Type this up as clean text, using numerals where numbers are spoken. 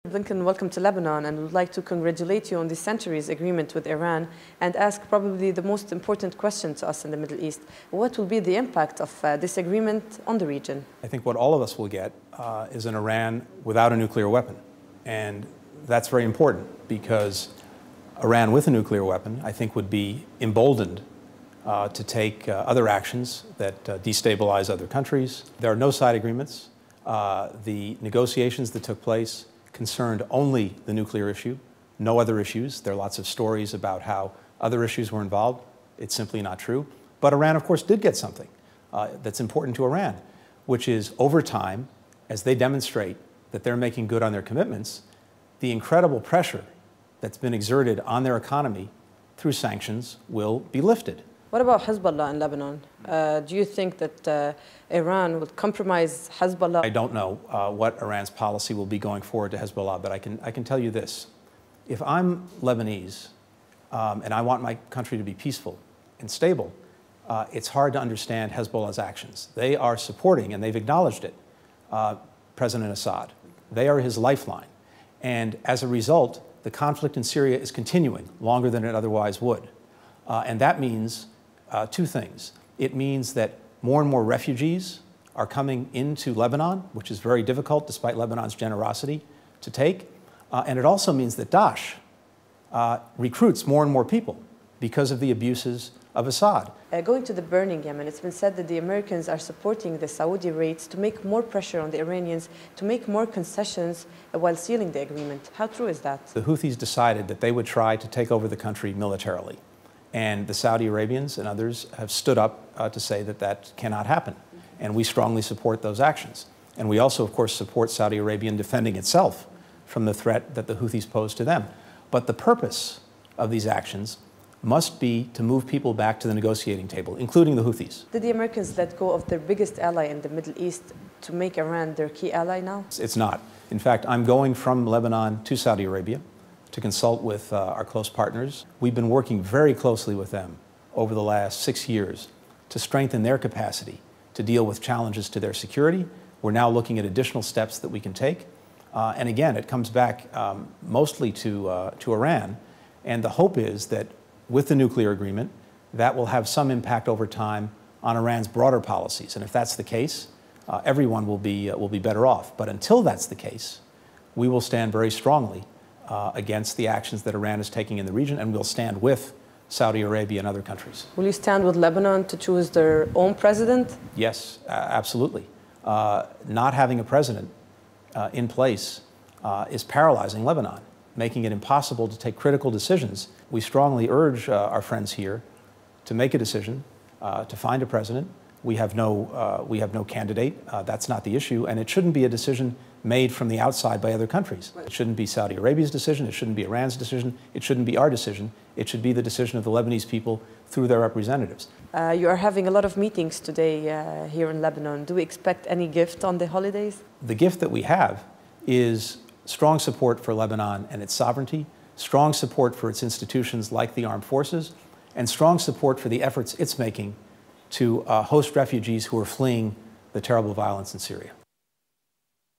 Blinken, welcome to Lebanon, and would like to congratulate you on the centuries agreement with Iran and ask probably the most important question to us in the Middle East. What will be the impact of this agreement on the region? I think what all of us will get is an Iran without a nuclear weapon. And that's very important because Iran with a nuclear weapon, I think, would be emboldened to take other actions that destabilize other countries. There are no side agreements. The negotiations that took place concerned only the nuclear issue, no other issues. There are lots of stories about how other issues were involved. It's simply not true. But Iran, of course, did get something that's important to Iran, which is over time, as they demonstrate that they're making good on their commitments, the incredible pressure that's been exerted on their economy through sanctions will be lifted. What about Hezbollah in Lebanon? Do you think that Iran would compromise Hezbollah? I don't know what Iran's policy will be going forward to Hezbollah, but I can tell you this. If I'm Lebanese and I want my country to be peaceful and stable, it's hard to understand Hezbollah's actions. They are supporting, and they've acknowledged it, President Assad. They are his lifeline. And as a result, the conflict in Syria is continuing longer than it otherwise would. And that means two things. It means that more and more refugees are coming into Lebanon, which is very difficult despite Lebanon's generosity to take. And it also means that Daesh recruits more and more people because of the abuses of Assad. Going to the burning Yemen, it's been said that the Americans are supporting the Saudi rates to make more pressure on the Iranians to make more concessions while sealing the agreement. How true is that? The Houthis decided that they would try to take over the country militarily. And the Saudi Arabians and others have stood up to say that that cannot happen. And we strongly support those actions. And we also, of course, support Saudi Arabia in defending itself from the threat that the Houthis pose to them. But the purpose of these actions must be to move people back to the negotiating table, including the Houthis. Did the Americans let go of their biggest ally in the Middle East to make Iran their key ally now? It's not. In fact, I'm going from Lebanon to Saudi Arabia to consult with our close partners. We've been working very closely with them over the last 6 years to strengthen their capacity to deal with challenges to their security. We're now looking at additional steps that we can take. And again, it comes back mostly to Iran. And the hope is that with the nuclear agreement, that will have some impact over time on Iran's broader policies. And if that's the case, everyone will be better off. But until that's the case, we will stand very strongly against the actions that Iran is taking in the region, and we'll stand with Saudi Arabia and other countries. Will you stand with Lebanon to choose their own president? Yes, absolutely. Not having a president in place is paralyzing Lebanon, making it impossible to take critical decisions. We strongly urge our friends here to make a decision, to find a president. We have no candidate. That's not the issue, and it shouldn't be a decision made from the outside by other countries. It shouldn't be Saudi Arabia's decision. It shouldn't be Iran's decision. It shouldn't be our decision. It should be the decision of the Lebanese people through their representatives. You are having a lot of meetings today here in Lebanon. Do we expect any gift on the holidays? The gift that we have is strong support for Lebanon and its sovereignty, strong support for its institutions like the armed forces, and strong support for the efforts it's making to host refugees who are fleeing the terrible violence in Syria.